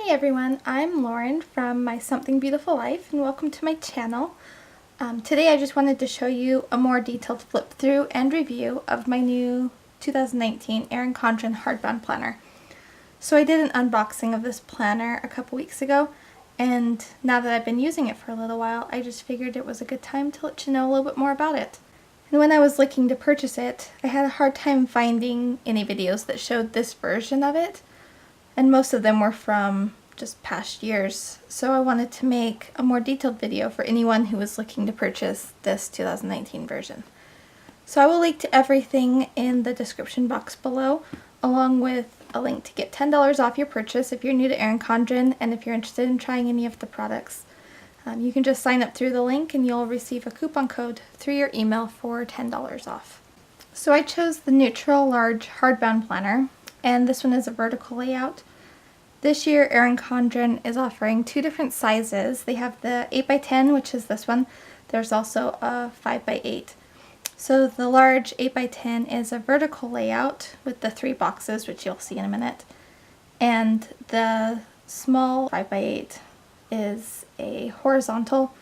Hey everyone, I'm Lauren from My Something Beautiful Life and welcome to my channel. Today I just wanted to show you a more detailed flip through and review of my new 2019 ERIN CONDREN HARDBOUND planner. So I did an unboxing of this planner a couple weeks ago, and now that I've been using it for a little while, I just figured it was a good time to let you know a little bit more about it. And when I was looking to purchase it, I had a hard time finding any videos that showed this version of it, and most of them were from just past years, so I wanted to make a more detailed video for anyone who was looking to purchase this 2019 version. So I will link to everything in the description box below, along with a link to get $10 off your purchase if you're new to ERIN CONDREN and if you're interested in trying any of the products. You can just sign up through the link and you'll receive a coupon code through your email for $10 off. So I chose the neutral large hardbound planner, and this one is a vertical layout. This year ERIN CONDREN is offering two different sizes. They have the 8x10, which is this one. There's also a 5x8. So the large 8x10 is a vertical layout with the 3 boxes, which you'll see in a minute. And the small 5x8 is a horizontal,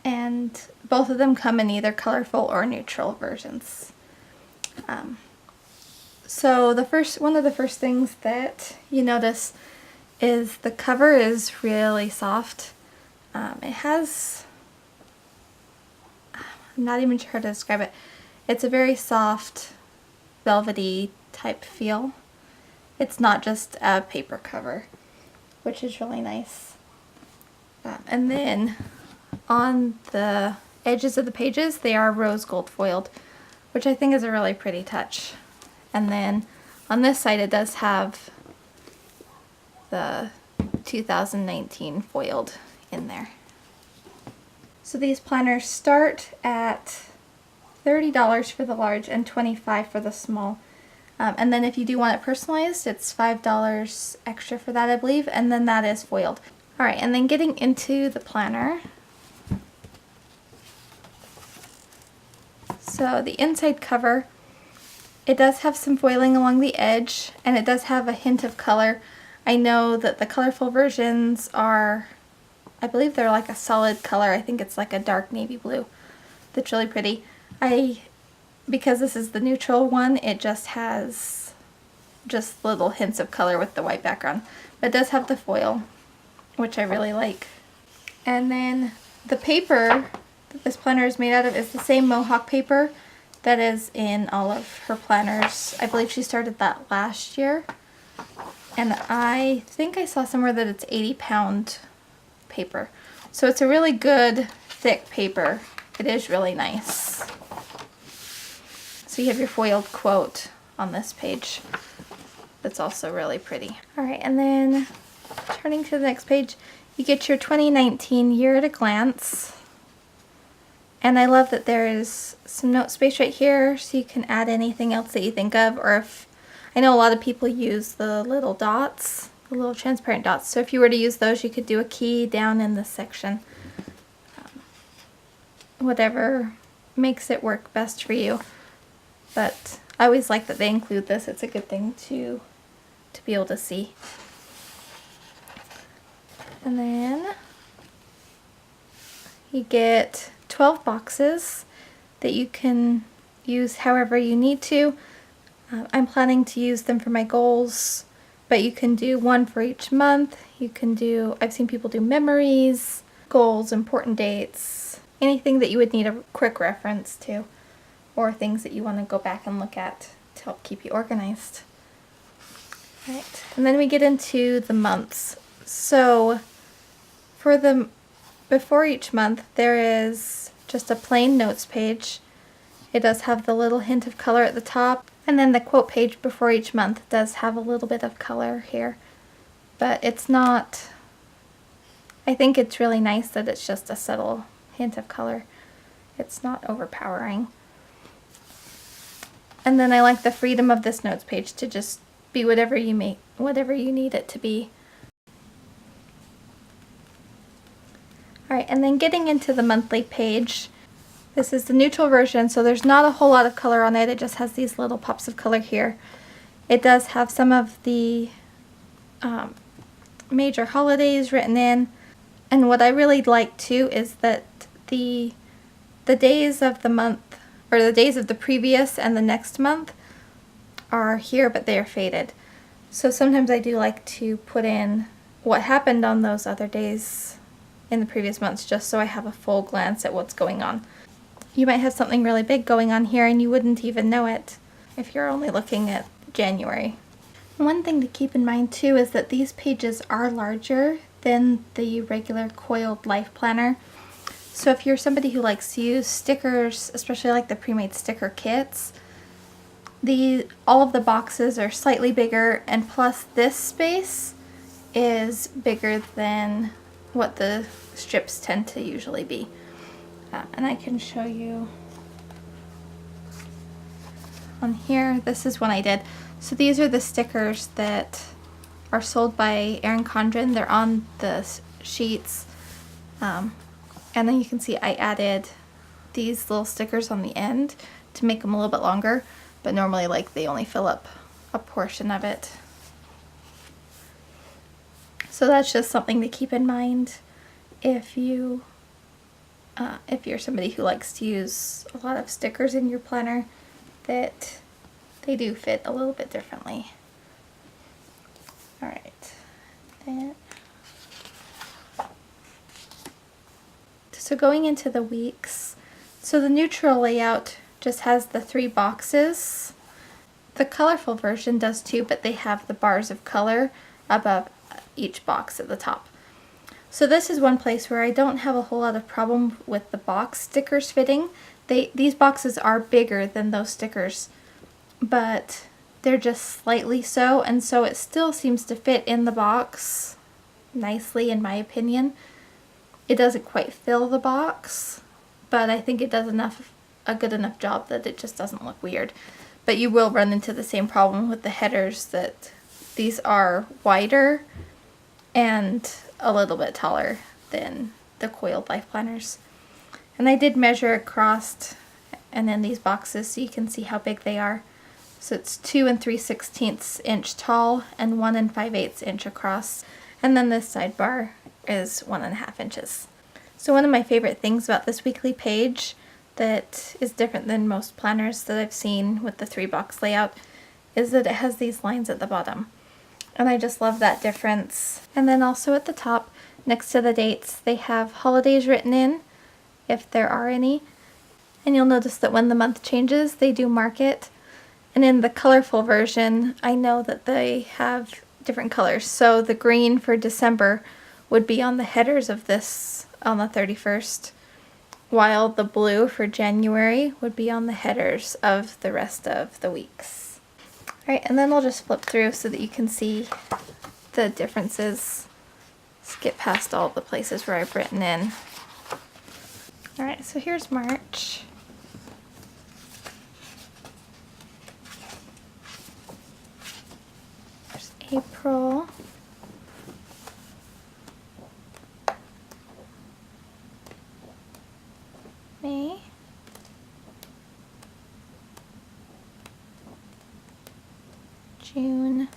and both of them come in either colorful or neutral versions. So one of the first things that you notice is the cover is really soft. It has, I'm not even sure how to describe it. It's a very soft, velvety type feel. It's not just a paper cover, which is really nice. And then on the edges of the pages, they are rose gold foiled, which I think is a really pretty touch. And then on this side it does have the 2019 foiled in there. So these planners start at $30 for the large and $25 for the small. And then if you do want it personalized, it's $5 extra for that, I believe, and then that is foiled. Alright, and then getting into the planner. So the inside cover, it does have some foiling along the edge, and it does have a hint of color. I know that the colorful versions are, I believe they're like a solid color. I think it's like a dark navy blue. That's really pretty. Because this is the neutral one, it just has just little hints of color with the white background. But it does have the foil, which I really like. And then the paper that this planner is made out of is the same Mohawk paper that is in all of her planners. I believe she started that last year. And I think I saw somewhere that it's 80-pound paper. So it's a really good, thick paper. It is really nice. So you have your foiled quote on this page. That's also really pretty. Alright, and then turning to the next page, you get your 2019 year at a glance. And I love that there is some note space right here so you can add anything else that you think of, or if, I know a lot of people use the little dots, the little transparent dots, so if you were to use those you could do a key down in this section. Whatever makes it work best for you. But I always like that they include this. It's a good thing to be able to see. And then you get 12 boxes that you can use however you need to. I'm planning to use them for my goals, but you can do one for each month. You can do, I've seen people do memories, goals, important dates, anything that you would need a quick reference to, or things that you want to go back and look at to help keep you organized. Right, and then we get into the months. So for before each month there is just a plain notes page. It does have the little hint of color at the top, and then the quote page before each month does have a little bit of color here, but it's not, I think it's really nice that it's just a subtle hint of color. It's not overpowering. And then I like the freedom of this notes page to just be whatever you need it to be. Alright, and then getting into the monthly page, this is the neutral version, so there's not a whole lot of color on it. It just has these little pops of color here. It does have some of the major holidays written in. And what I really like too is that the days of the month, or the days of the previous and the next month, are here, but they are faded. So sometimes I do like to put in what happened on those other days in the previous months, just so I have a full glance at what's going on. You might have something really big going on here and you wouldn't even know it if you're only looking at January. One thing to keep in mind too is that these pages are larger than the regular coiled life planner. So if you're somebody who likes to use stickers, especially like the pre-made sticker kits, all of the boxes are slightly bigger, and plus this space is bigger than what the strips tend to usually be. And I can show you on here. This is one I did. So these are the stickers that are sold by ERIN CONDREN. They're on the sheets. And then you can see I added these little stickers on the end to make them a little bit longer, but normally like they only fill up a portion of it. So that's just something to keep in mind if you're somebody who likes to use a lot of stickers in your planner, that they do fit a little bit differently. Alright, then so going into the weeks, so the neutral layout just has the 3 boxes. The colorful version does too, but they have the bars of color above each box at the top. So this is one place where I don't have a whole lot of problem with the box stickers fitting. These boxes are bigger than those stickers, but they're just slightly so, and so it still seems to fit in the box nicely in my opinion. It doesn't quite fill the box, but I think it does a good enough job that it just doesn't look weird. But you will run into the same problem with the headers, that these are wider and a little bit taller than the coiled life planners. And I did measure across and in these boxes so you can see how big they are. So it's 2 3/16 inch tall and 1 5/8 inch across. And then this sidebar is 1.5 inches. So one of my favorite things about this weekly page that is different than most planners that I've seen with the 3-box layout is that it has these lines at the bottom. And I just love that difference. And then also at the top, next to the dates, they have holidays written in, if there are any. And you'll notice that when the month changes, they do mark it. And in the colorful version, I know that they have different colors. So the green for December would be on the headers of this on the 31st, while the blue for January would be on the headers of the rest of the weeks. Alright, and then I'll just flip through so that you can see the differences. Skip past all the places where I've written in. Alright, so here's March. There's April. May. June.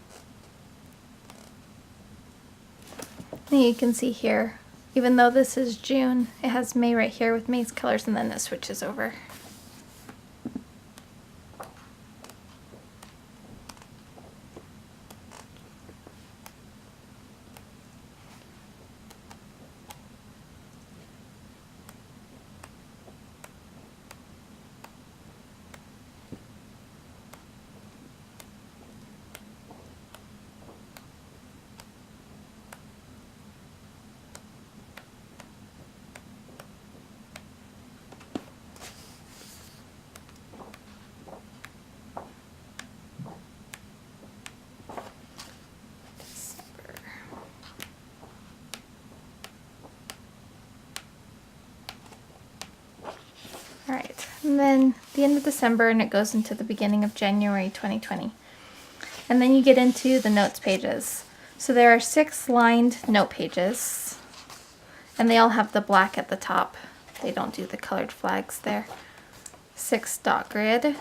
And you can see here, even though this is June, it has May right here with May's colors, and then it switches over. Alright, and then the end of December, and it goes into the beginning of January 2020. And then you get into the notes pages. So there are 6 lined note pages, and they all have the black at the top. They don't do the colored flags there. 6 dot grid.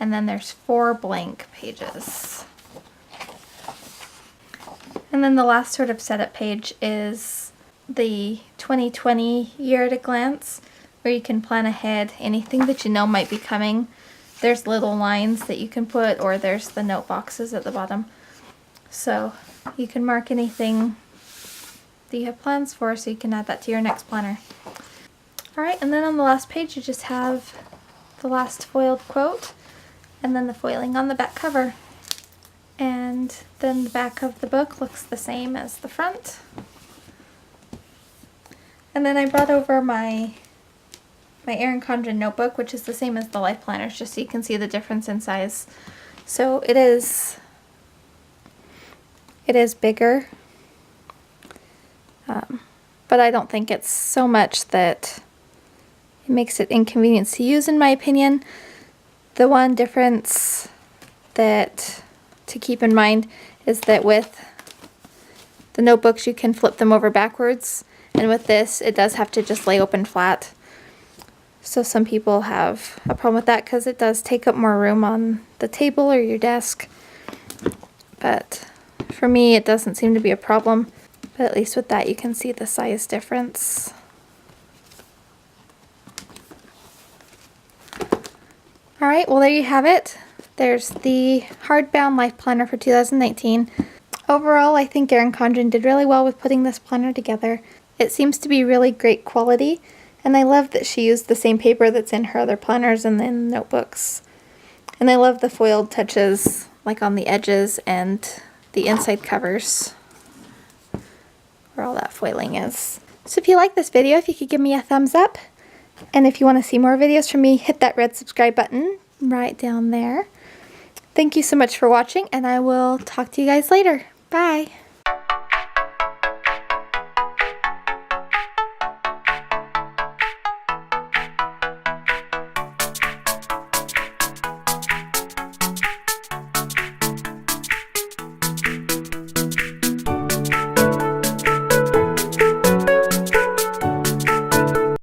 And then there's 4 blank pages. And then the last sort of setup page is the 2020 year at a glance, where you can plan ahead anything that you know might be coming. There's little lines that you can put, or there's the note boxes at the bottom. So you can mark anything that you have plans for, so you can add that to your next planner. Alright, and then on the last page you just have the last foiled quote, and then the foiling on the back cover. And then the back of the book looks the same as the front. And then I brought over my ERIN CONDREN notebook, which is the same as the life planners, just so you can see the difference in size. So it is bigger, but I don't think it's so much that it makes it inconvenient to use, in my opinion. The one difference that to keep in mind is that with the notebooks you can flip them over backwards, and with this it does have to just lay open flat. So some people have a problem with that because it does take up more room on the table or your desk. But for me it doesn't seem to be a problem. But at least with that you can see the size difference. Alright, well there you have it. There's the Hardbound Life Planner for 2019. Overall, I think ERIN CONDREN did really well with putting this planner together. It seems to be really great quality, and I love that she used the same paper that's in her other planners and in notebooks. And I love the foiled touches, like on the edges and the inside covers, where all that foiling is. So if you like this video, if you could give me a thumbs up, and if you want to see more videos from me, hit that red subscribe button right down there. Thank you so much for watching, and I will talk to you guys later. Bye!